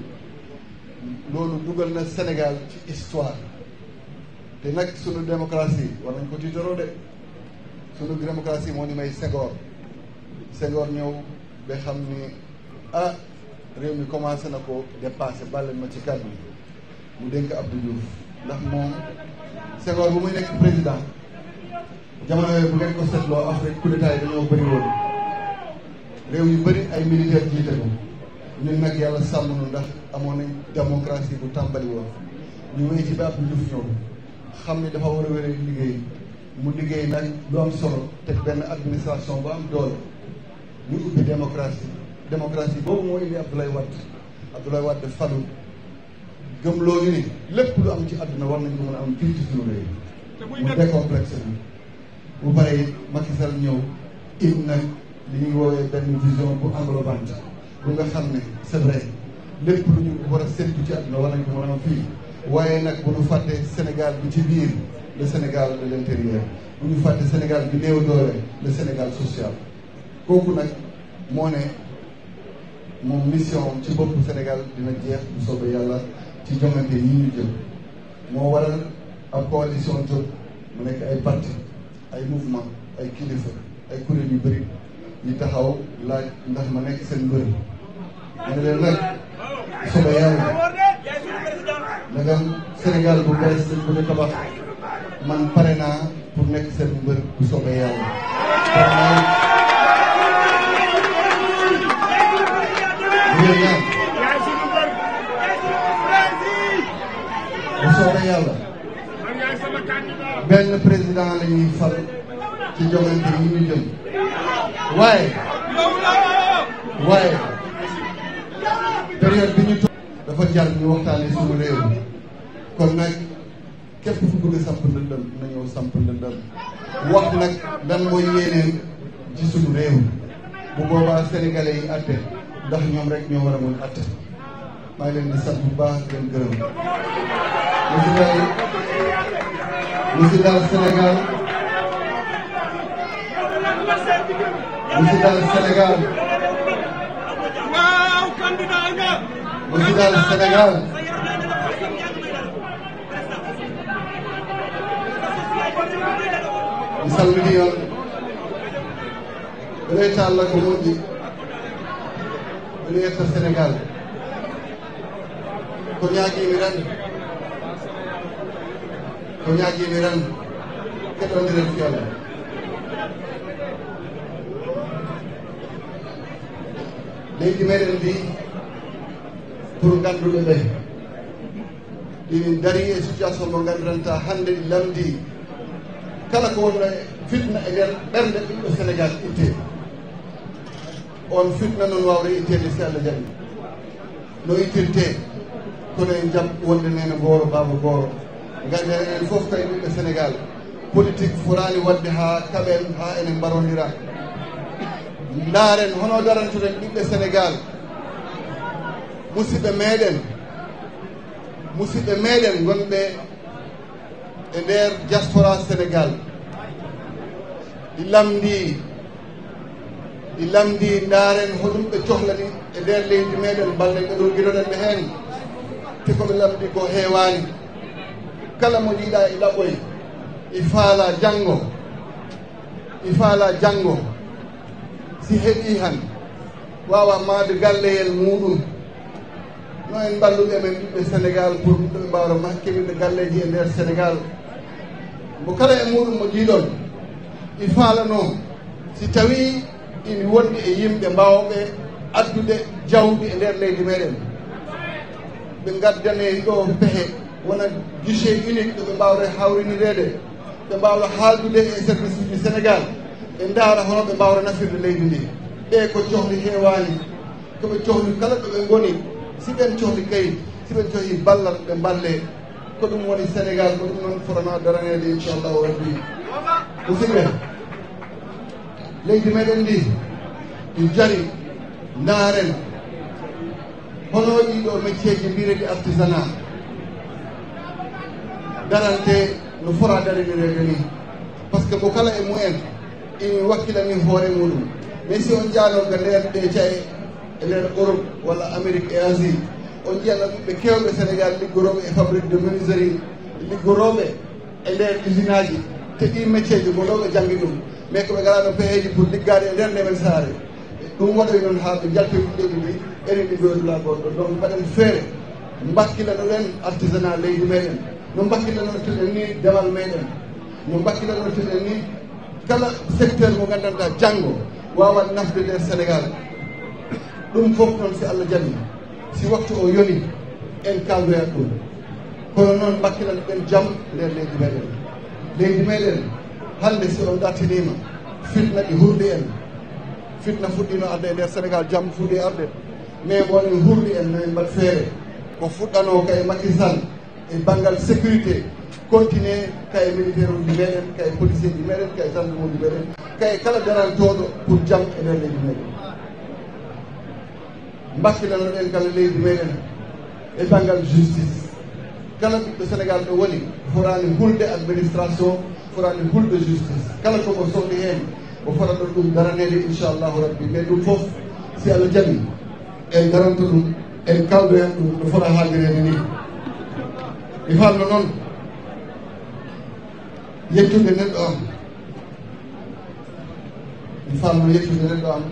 loolu dugal na Sénégal ci histoire te nag sunu démocratie war nañ ko tiitaroo de sunu démocratie moo ni may Senghor ñëw ba xam ni réew mi commencé na ko dépassé bàlleen ma ci kàddu mu dénk Abdou Diouf ndax moom Senghor bu muy nekk président jamono yooyu bu ngeen ko seetloo Afrique coup d'état yi dañoo bëri woon réew yu bëri ay militaire jiite ko ñun nag yàlla sàmm nu ndax amoon nañ démocratie bu tàmbali woon ñu wéy ci ba Abdou Diouf ñëw xam ni dafa war a wéree liggéey mu liggéey nag lu am solo teg benn administration bu am doole ñu ubbi démocratie boobu moo indi Abdoulaye Wade Abdoulaye Wade falu gëmloo ñu ni lépp lu am ci àdduna war nañ ko mën a am fii ci suñu réew mu décomplexé bi bu paree it Macky Sall ñëw indi nag li ñuy woowee benn vision bu englobante bu nga xam ne c'est vrai lépp lu ñu war a séntu ci àdduna war nañ ko mën a am fii waaye nag bu ñu fàtte Sénégal bi ci biir le Sénégal de l'intérieur bu ñu fàtte Sénégal bi néew doole le Sénégal social kooku nag moo ne moom mission ci boppu Sénégal dina jeex bu soobee yàlla ci joŋante yi ñu jël moo waral ab coalition jóg mu nekk ay parti ay mouvement ay kilifa ay kuréel yu bëri yi taxaw laaj ndax ma nekk seen mbër ma ne leen nag soobee yàlla ndagam Sénégal bu bees lañ bëgg a tabax man pare naa pour nekk seen mbër bu soobee yàlla pare naa bu soobee yàlla benn président la ñuy fal ci joŋante yi ñu jëm waaye période bi ñu toog dafa jar ñu waxtaanee suñu réew kon nag képp fu bëgg a samp ndëndëm na ñëw samp ndëndëm wax nag lan mooy yéeneen ci suñu réew bu boobaa sénégalais yi àtte ndax ñoom rek ñoo war a mën àtte maa ngi leen di sant bu baax di leen gërëm lu si daal Sénégal lu si daal Sénégal lu si daal Sénégal mi salmini on ɓe Allah ko moƴƴi ɓe yetta Sénégal ko ñaaguimi ran keɗodiren fi Allah leydi meɗen ndi pour ganduɓe ɓe ɗi dari e situation mo gandiranta hande ɗi lamdi kala ko wonno fitna e nder ɓerde ɓiɓɓe Sénégal itte on fitna noon wawde ittede si Allah jaɓi no ittirte kono en jam wonde nene gooro baba gooro gandi enen fof kay ɓiɓɓe Sénégal politique forani wadde ha kaɓen ha enen mbarodira ndaaren hono darantuɗen ɓiɓɓe Sénégal musidɓe meɗen gonɓe e nder diaspora Sénégal ɗi lamdi ndaaren hoɗum ɓe cohlani e nder leydi meɗen balɗe ɓe ɗum guiɗoɗen ɓe hen te koɓe lamdi ko heewani kala mo jiiɗa e ɗaɓɓoy i faala janggo si heeɓi han wawa maade galleyel muɗum no en balluɓe men ɓiɓɓe Sénégal pour ɓe mbawra hakkilinde galleji e nder Sénégal mo kala e muɗum mo jiiɗon i faalano si tawi ina wondi e yimɓe mbawɓe addude jawdi e nder leydi meɗen ɓe gaddane ɗo peehe wona guichet unique ɗo ɓe mbawra hawrinirede ɓe mbawra haaldude e service uji Sénégal ɓe ndaara hono ɓe mbawra nafirde leydi ndi ɓe ko cohli heewani koɓe cohli kala ɗo ɓe goni si ɓen cohli kayit si ɓen cohli ballal ɓe balle ko ɗum woni Sénégal ko ɗum noon forana daranede inchallahu rabbi musidɓe leydi meɗen ndi ɗi jari ndaaren hono ɗiɗo métier ji mbireɗi artisanat darante no fora darinirede ni par ce que mo kala e mumen ini wakkilani hoore muɗum mais si on jaanoga nder ɗe caye e nder Europe walla Amérique et Asie on jiyana ɓiɓɓe kewɓe Sénégal liggoroɓe e fabrique de menuiserie liggoroɓe e nder usine aji te ɗi métier ji goɗoɓe janggi ɗum mais koɓe galano peeji pour liggade e nder ndemen saare ɗum waɗoy noon ha ɓe jalti ɗeɗi ndi enen liggoyodula goɗɗo donc mbaɗen feere mbakkilanoɗen artisanat leydi meɗen no mbakkilanotirɗen ni demal meɗen no mbakkilanotirɗen ni kala secteur mo gandanta janggo wawa nafde nder Sénégal ɗum fof noon si Allah jaɓi si waktu o yoni en kaldoyat ɗum kono noon mbakkilanoɗen jaam nder leydi meɗen hande si on ɗattinima fitna ɗi hurɗi en fitna fuɗɗino arde e nder Sénégal jaam fuuɗi arde mais woni hurɗi en noye mbat feere ko fuɗɗano kay Macky Sall e banggal sécurité continuer kay militaire uji meɗen kay policier ji meɗen kay gendarme uji meɗen kay kala darantoɗo pour jaam e nder leydi meɗen mbakkilanoɗen kala leydi meɗen e banggal justice kala ɓiɗɗo Sénégal ɗo woni forani hulde administration forani hulde justice kala komo sohli hen o fotaɗon ɗum daranede inchallahu rabbi mais ɗum foof si Allah jaɓi en daranto ɗum en kaldo hen ɗum ɗo fota haaldirede ni mi falno noon yettude neɗɗo am mi falno yettude neɗɗo am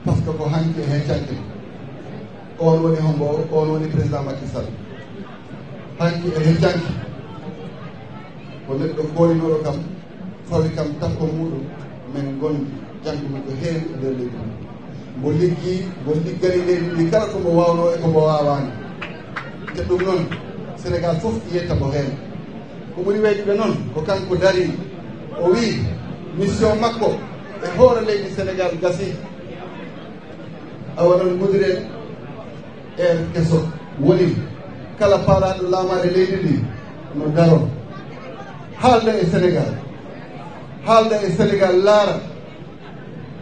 par ce que ko hanki e heccanke on woni hombo on woni président Macky Sall hanki e heccanke ko neɗɗo golinoɗo kam fawi kam takko muɗum min gondi janggumi ko heewi e nder leydi mbo liggi mbo liggani leydi ndi kala komo wawno e komo wawani te ɗum noon Sénégal fof yetta mo heen ko ɓuri weydude noon ko kanko dari o wi mission makko e hoore leydi Sénégal gasi awaɗon godiren keso woni kala paɗaɗo laamade leydi ndi no daro haalda e Sénégal haalda e Sénégal laara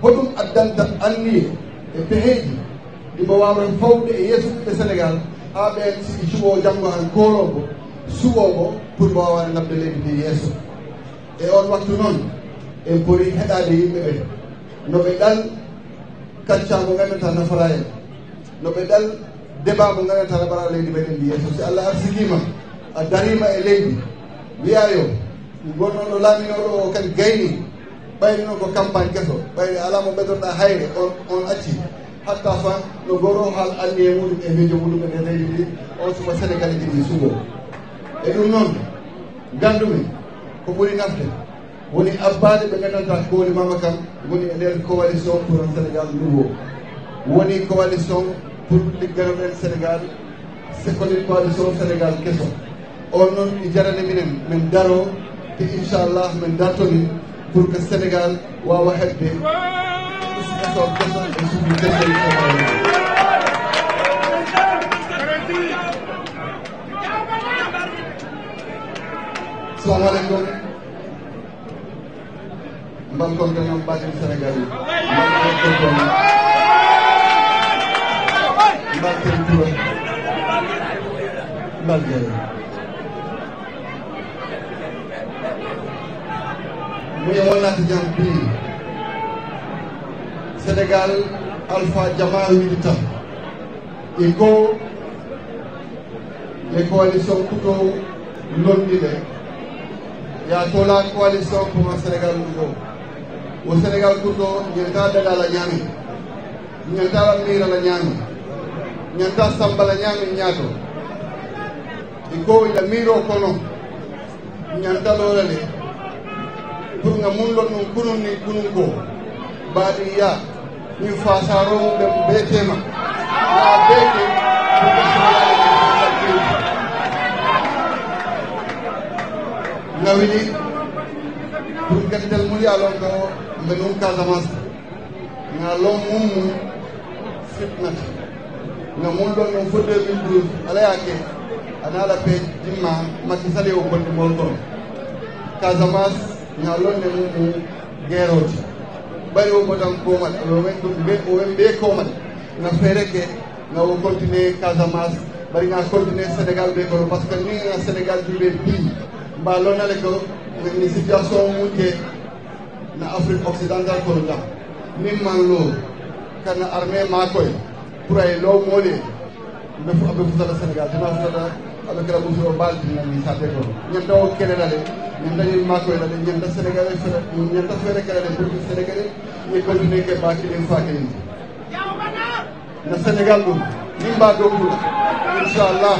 hoɗum addanta anniye e peheji ɗimo wawno fawde e yeeso ɓiɓɓe Sénégal ha ɓen siki cuɓo janggo han kolobo suɓomo pour mo wawani nabde leydi ndi yeeso e on waktu noon en pori heɗade yimɓeɓe noɓe ɗal kacca mo gandanta nafara en noɓe ɗal débat mo gandanta nabara leydi meɗen ndi yeeso si Allah arsigima a darima e leydi wiyayo gonnoɗo laaminoɗo o kadi gayni ɓayri noon ko campagne keso ɓayri ala mo ɓeddoɗa hayre on acci hatta fa no goro haal anni e muɗum e miijo muɗum e nder leydi ndi on suma sénégalais ji ɗi sugo e ɗum noon gandumi ko ɓuri nafde woni abbade ɓe gandanta ko woni Mama Kane woni e nder coalition pour un Sénégal nouveau woni coalition pour ligganoɗen Sénégal sekoni coalition Sénégal keso on noon i jarani minen min daro te inchallah min dartoni pour que Sénégal wawa hebde ismesor keso e suudu kesel assalamu aleykum mbalkontenon ɓaɗen Sénégal yi mbalten tura mbal jeeya muy wonata jam bi Sénégal alpha jama wilita iko les coalitions kuto londile ya tola coalition pour un Sénégal nouveau au Sénégal kuto ñanta daga la ñami ñanta la mira la ñami ñanta samba la ñami ñaato iko ila miro kono ñanta lolale pour nga mun lo nun kunun ni kunun ko baadi ya min fasaro ɓe beetema ya beete ngawini pour gaddel mum yalon ko mbe nun Casamance nga lon mum fitnata nga mun ɗon non fo 2012 ala yake ana ala pe jimma Macky Sall o bonde mol kono Casamance nga londe mum gueroti bari o botan komal o ɓe komal nga feere ke nga o continue Casamance bari nga continue Sénégal ɓe kono par ce que ni nga Sénégal juɓe bi mba lonale ko ni situation munke na Afrique occidentale kono jam min man lo kana armée makoye pour ay lo moole ɓe fo aɓe futata Sénégal tina futata aɓe kala musuro baltinani sate kono ñanta o kelelale ñanta ñin makoye lade ñanta sénégalais fere ñanta feere kelale pour que sénégalais ñi continue ke bakilin fakilin na Sénégal ɗum min mba dokkula inchallah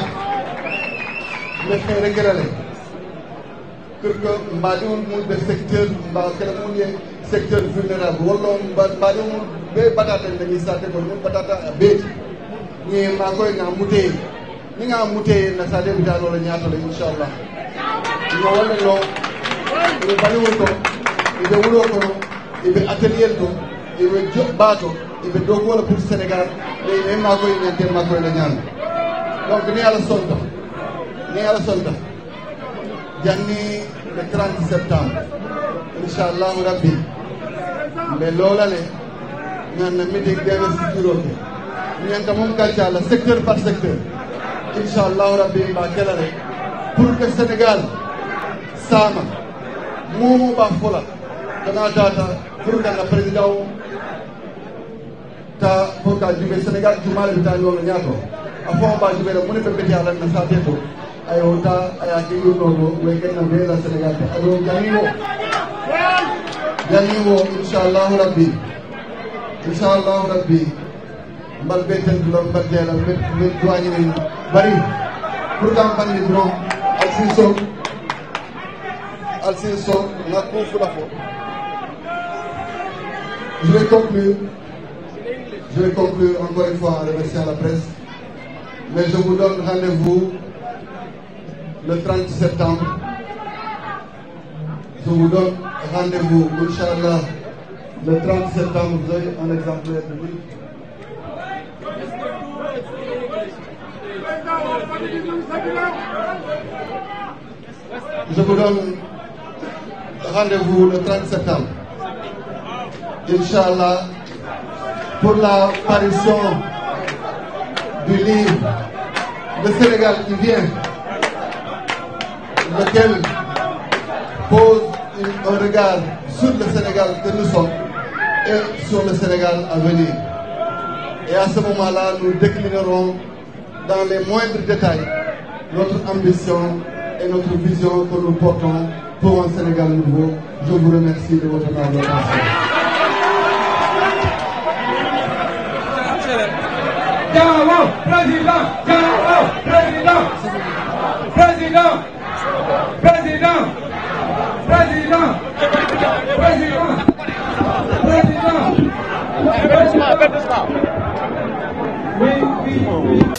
mbe feere kelale pour que mbaɗi on mulɓe secteur mba kala mun ye secteur vulnérable walla mbaɗi on ɓe batata dañi sate ko ñon batata a beeti ñi makoye nga muteye ni nga muteye na sade bitanoɗo ñatoɗo inchallah no walla no eɓe baliwol to eɓe wuuro kono eɓe atelier to eɓe joɓɓa to ibe dogo wala pour Sénégal ley men ma koy ñente ma koy la ñaan donc ni ala sonta janni le 30 septembre inchallah rabbi mais lola le ñaan na meeting d'investiture ke ñanta mom kalcha la secteur par secteur inchallah rabbi ba kelare pour que Sénégal sama momo ba fola dana data pour que le président ta pour que du Sénégal du mal ta yo ñato afon ba du mo ne be ti ala na sa teto ayo ta aya ki yo no we ken na be la Sénégal te ayo janiwo inshallah rabbi mbal be tan do mbal de la be doani ni bari pour que bandi dron alsinso na ko fu la fo. Je vais conclure encore une fois en remerciant la presse. Mais je vous donne rendez-vous le 30 septembre. Je vous donne rendez-vous, Inch'Allah, le 30 septembre. Vous avez un exemplaire de lui. Je vous donne rendez-vous le 30 septembre. Inch'Allah, pour la parution du livre Le Sénégal qui vient, lequel pose un regard sur le Sénégal que nous sommes et sur le Sénégal à venir. Et à ce moment-là, nous déclinerons dans les moindres détails notre ambition et notre vision que nous portons pour un Sénégal nouveau. Je vous remercie de votre attention. Ciao, président! Ciao, président! Président! Président! Président! Président! Président! Oui.